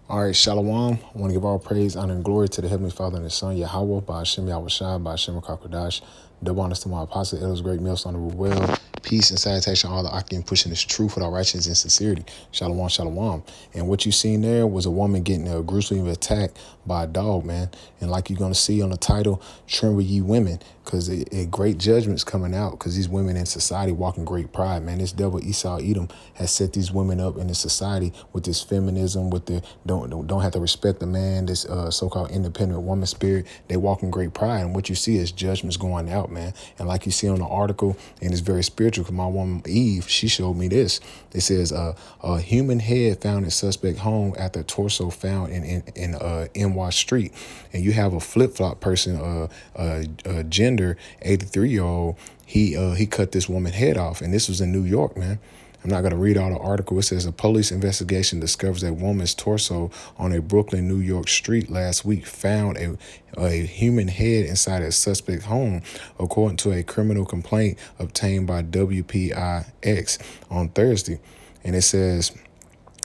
All right, Shalom. I want to give all praise, honor, and glory to the Heavenly Father and His Son, Yahweh, by Hashem Yahushua, by Hashem Kakodash. Double honors to my apostle, elders, great millstone, the root well. Peace and salutation, all the Akim pushing this truth without righteousness and sincerity. Shalom, shalom. And what you seen there was a woman getting gruesomely attacked by a dog, man. And like you're going to see on the title, Tremble Ye Women, because great judgment's coming out, because these women in society walk in great pride, man. This devil Esau Edom has set these women up in this society with this feminism, with the don't have to respect the man, this so-called independent woman spirit. They walk in great pride, and what you see is judgments going out, man. And like you see on the article, and it's very spiritual, because my woman Eve, she showed me this. It says a human head found in suspect home after torso found in NY Street. And you have a flip-flop person, gender 83-year-old. He cut this woman's head off, and this was in New York, man. I'm not going to read all the article. It says a police investigation discovers a woman's torso on a Brooklyn, New York street last week found a human head inside a suspect's home, according to a criminal complaint obtained by WPIX on Thursday. And it says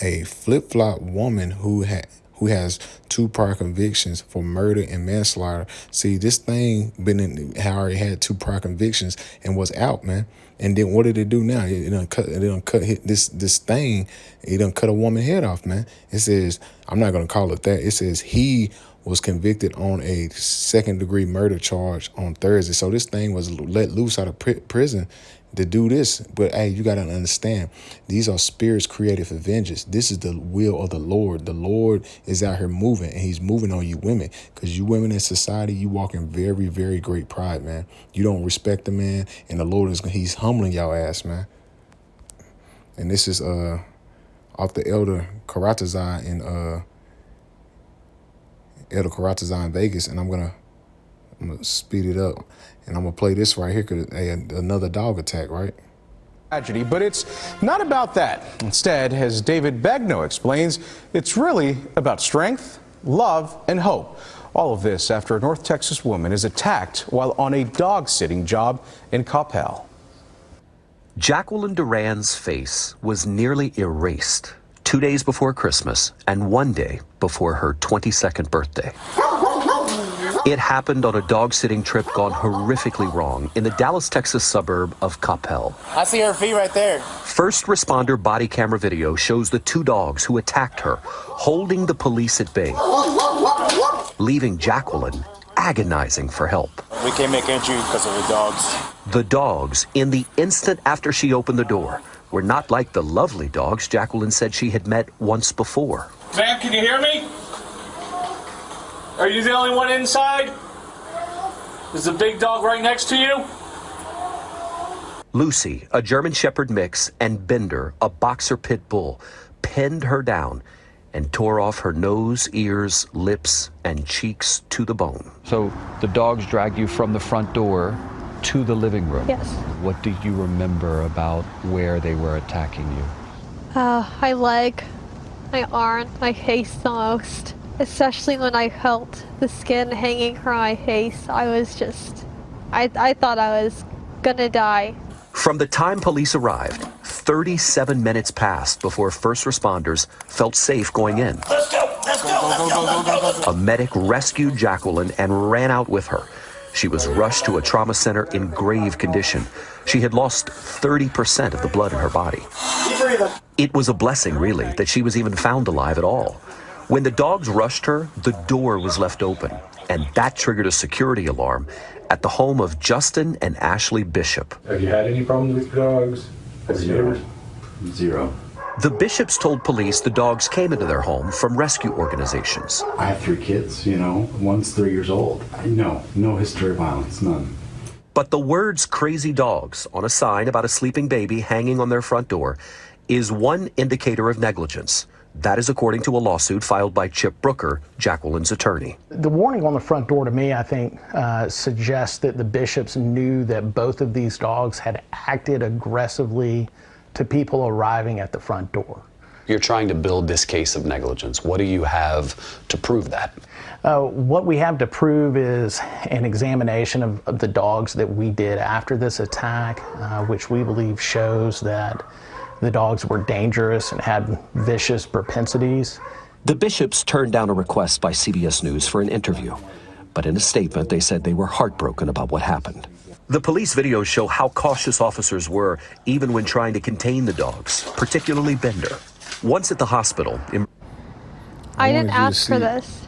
a flip-flop woman who has 2 prior convictions for murder and manslaughter. See, this thing already had 2 prior convictions and was out, man. And then what did it do now? It done cut this thing. It done cut a woman's head off, man. It says, I'm not gonna call it that. It says he was convicted on a 2nd-degree murder charge on Thursday. So this thing was let loose out of prison to do this. But hey, you got to understand, these are spirits created for vengeance. This is the will of the Lord. The Lord is out here moving, and He's moving on you women, because you women in society, you walk in very, very great pride, man. You don't respect the man, and the Lord He's humbling y'all ass, man. And this is off the Elder Karatazai in Vegas, and I'm gonna speed it up, and I'm gonna play this right here, because another dog attack, right? Tragedy, but it's not about that. Instead, as David Begnaud explains, it's really about strength, love, and hope. All of this after a North Texas woman is attacked while on a dog-sitting job in Coppell. Jacqueline Duran's face was nearly erased 2 days before Christmas and 1 day before her 22nd birthday. It happened on a dog-sitting trip gone horrifically wrong in the Dallas, Texas suburb of Coppell. I see her feet right there. First responder body camera video shows the 2 dogs who attacked her holding the police at bay, leaving Jacqueline agonizing for help. We can't make entry because of the dogs. The dogs, in the instant after she opened the door, were not like the lovely dogs Jacqueline said she had met once before. Ma'am, can you hear me? Are you the only one inside? Is the big dog right next to you? Lucy, a German Shepherd mix, and Bender, a boxer pit bull, pinned her down and tore off her nose, ears, lips, and cheeks to the bone. So the dogs dragged you from the front door to the living room. Yes. What do you remember about where they were attacking you? My leg, my arm, my face the most. Especially when I felt the skin hanging from my face. I thought I was gonna die. From the time police arrived, 37 minutes passed before first responders felt safe going in. Let's go, let's go, let's go, go, go, go, go. A medic rescued Jacqueline and ran out with her. She was rushed to a trauma center in grave condition. She had lost 30% of the blood in her body. It was a blessing, really, that she was even found alive at all. When the dogs rushed her, the door was left open, and that triggered a security alarm at the home of Justin and Ashley Bishop. Have you had any problems with dogs? Zero. The Bishops told police the dogs came into their home from rescue organizations. I have 3 kids, one's 3 years old. No history of violence, none. But the words "crazy dogs" on a sign about a sleeping baby hanging on their front door is one indicator of negligence. That is according to a lawsuit filed by Chip Brooker, Jacqueline's attorney. The warning on the front door to me, I think, suggests that the Bishops knew that both of these dogs had acted aggressively to people arriving at the front door. You're trying to build this case of negligence. What do you have to prove that? What we have to prove is an examination of the dogs that we did after this attack, which we believe shows that the dogs were dangerous and had vicious propensities, The bishops turned down a request by CBS News for an interview, but in a statement they said they were heartbroken about what happened. The police videos show how cautious officers were even when trying to contain the dogs, particularly Bender. Once at the hospital... I didn't ask for this.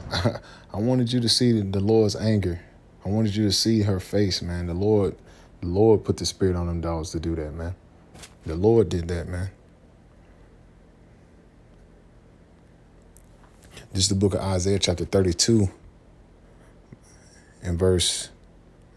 I wanted you to see the Lord's anger. I wanted you to see her face, man. The Lord put the spirit on them dogs to do that, man. The Lord did that, man. This is the book of Isaiah, chapter 32, and verse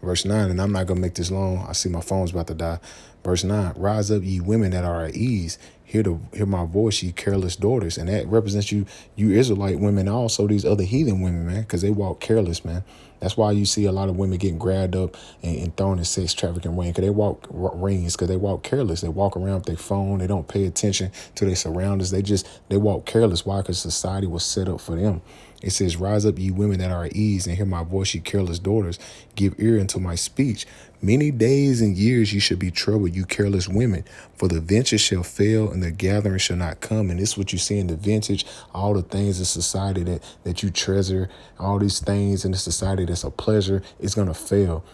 9, and I'm not going to make this long. I see my phone's about to die. Verse 9, rise up, ye women that are at ease. Hear my voice, ye careless daughters. And that represents you Israelite women, also these other heathen women, man, because they walk careless, man. That's why you see a lot of women getting grabbed up and thrown in sex trafficking ring, because they walk rings, because they walk careless. They walk around with their phone. They don't pay attention to their surroundings. They walk careless. Why? Because society was set up for them. It says, rise up, ye women that are at ease, and hear my voice, ye careless daughters. Give ear unto my speech. Many days and years ye should be troubled, you careless women. For the venture shall fail, and the gathering shall not come. And this is what you see in the vintage, all the things in society that you treasure, all these things in the society that's a pleasure, it's going to fail.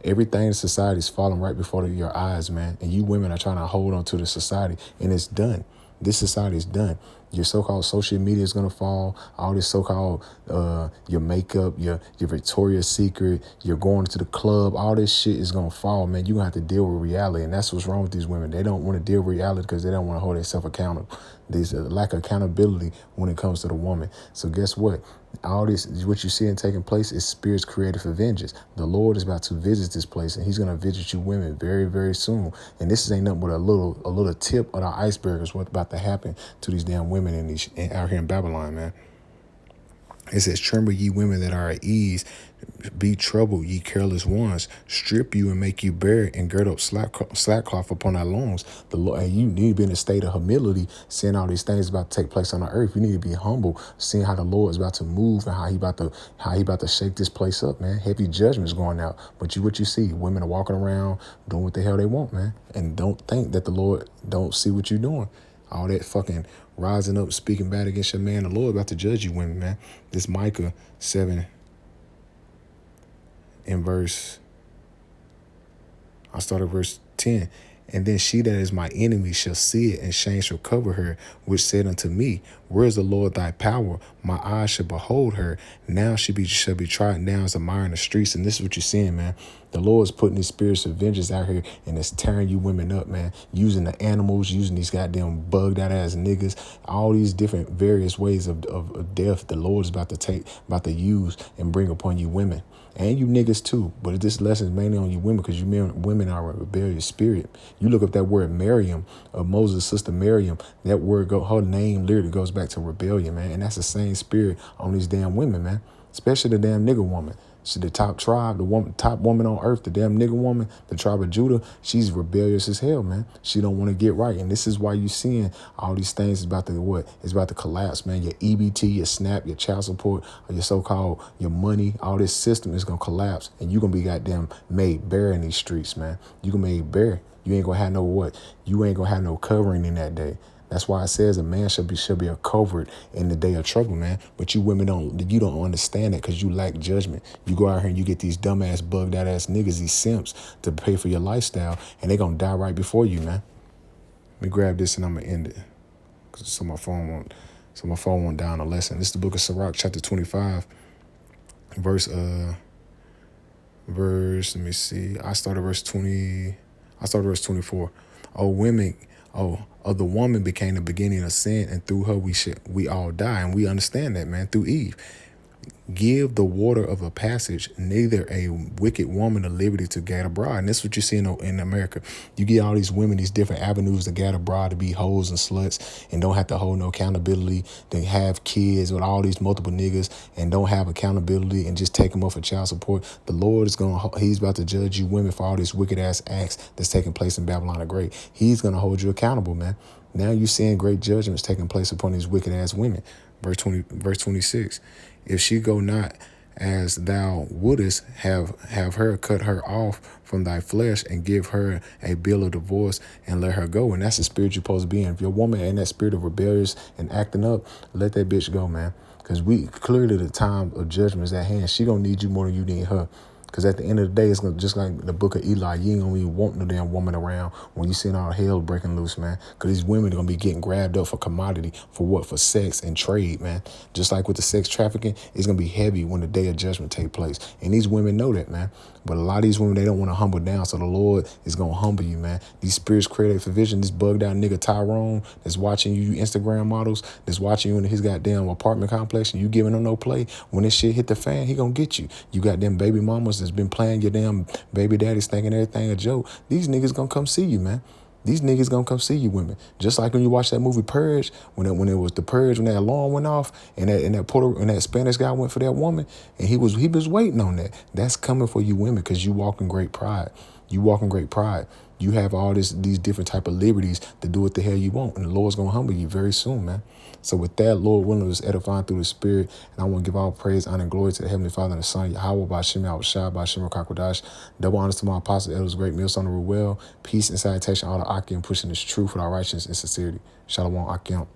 Everything in society is falling right before your eyes, man. And you women are trying to hold on to the society, and it's done. This society is done. Your so-called social media is going to fall. All this so-called your makeup, your Victoria's Secret, you're going to the club, all this shit is going to fall, man. You're going to have to deal with reality. And that's what's wrong with these women. They don't want to deal with reality because they don't want to hold themselves accountable. There's a lack of accountability when it comes to the woman. So guess what? All this, what you see and taking place is spirits created for vengeance. The Lord is about to visit this place, and he's going to visit you women very, very soon. And this ain't nothing but a little tip of the iceberg is what's about to happen to these damn women out here in Babylon, man. It says, tremble, ye women that are at ease. Be troubled, ye careless ones. Strip you and make you bare, and gird up slackcloth upon our loins. The Lord, and you need to be in a state of humility, seeing all these things about to take place on the earth. You need to be humble, seeing how the Lord is about to move and how he about to shake this place up, man. Heavy judgment's going out. But what you see, women are walking around doing what the hell they want, man. And don't think that the Lord don't see what you're doing. All that fucking rising up, speaking bad against your man. The Lord about to judge you women, man. This Micah 7 in verse, I start at verse 10. And then she that is my enemy shall see it, and shame shall cover her, which said unto me, where is the Lord thy power? My eyes shall behold her. Now shall be trodden down as a mire in the streets. And this is what you're seeing, man. The Lord is putting these spirits of vengeance out here, and it's tearing you women up, man. Using the animals, using these goddamn bugged out ass niggas, all these different various ways of death the Lord is about to use and bring upon you women. And you niggas too, but this lesson is mainly on you women, because you women are a rebellious spirit. You look up that word Miriam, Moses' sister Miriam, that word, her name literally goes back to rebellion, man. And that's the same spirit on these damn women, man. Especially the damn nigga woman. She's the top tribe, top woman on earth, the damn nigga woman, the tribe of Judah. She's rebellious as hell, man. She don't want to get right. And this is why you seeing all these things is about to what? It's about to collapse, man. Your EBT, your SNAP, your child support, or your so-called, your money, all this system is going to collapse. And you're going to be goddamn made bare in these streets, man. You're going to be made bare. You ain't going to have no what? You ain't going to have no covering in that day. That's why it says a man should be a covert in the day of trouble, man. But you women don't understand that because you lack judgment. You go out here and you get these dumbass bugged out ass niggas, these simps, to pay for your lifestyle, and they gonna die right before you, man. Let me grab this and I'm gonna end it, so my phone won't die on a lesson. This is the book of Sirach, chapter 25, verse. Let me see. I started verse 24. Oh, women. Of the woman became the beginning of sin, and through her we all die. And we understand that, man, through Eve. Give the water of a passage, neither a wicked woman a liberty to gad abroad. And that's what you see in America. You get all these women, these different avenues to gad abroad, to be hoes and sluts, and don't have to hold no accountability. They have kids with all these multiple niggas and don't have accountability and just take them up for child support. The Lord is he's about to judge you women for all these wicked ass acts that's taking place in Babylon the Great. He's going to hold you accountable, man. Now you're seeing great judgments taking place upon these wicked ass women. Verse 26. If she go not as thou wouldest have her cut her off from thy flesh and give her a bill of divorce and let her go. And that's the spirit you're supposed to be in. If your woman in that spirit of rebellious and acting up, let that bitch go, man. Because we clearly the time of judgment is at hand. She gonna need you more than you need her. Because at the end of the day, it's gonna just like the book of Eli. You ain't gonna even want no damn woman around when you seeing all hell breaking loose, man. Because these women are gonna be getting grabbed up for commodity, for what? For sex and trade, man. Just like with the sex trafficking, it's gonna be heavy when the day of judgment take place. And these women know that, man. But a lot of these women, they don't want to humble down. So the Lord is gonna humble you, man. These spirits created for vision. This bugged out nigga Tyrone that's watching you Instagram models, that's watching you in his goddamn apartment complex, and you giving him no play. When this shit hit the fan, he gonna get you. You got them baby mamas that's been playing your damn baby daddies thinking everything a joke. These niggas gonna come see you, man. These niggas gonna come see you, women. Just like when you watch that movie Purge, when it was the Purge, when that alarm went off, and that Spanish guy went for that woman, and he was waiting on that. That's coming for you women, because you walk in great pride. You walk in great pride. You have all these different type of liberties to do what the hell you want, and the Lord's gonna humble you very soon, man. So with that, Lord willing, is edifying through the Spirit, and I want to give all praise, honor, and glory to the Heavenly Father and the Son, Yahweh, by Shem Yahushua, by Shem Kakwadash. Double honors to my apostle, elders, great meals on the Ruel. Peace and salutation, all the Akim pushing this truth with our righteousness and sincerity. Shalom, Akim.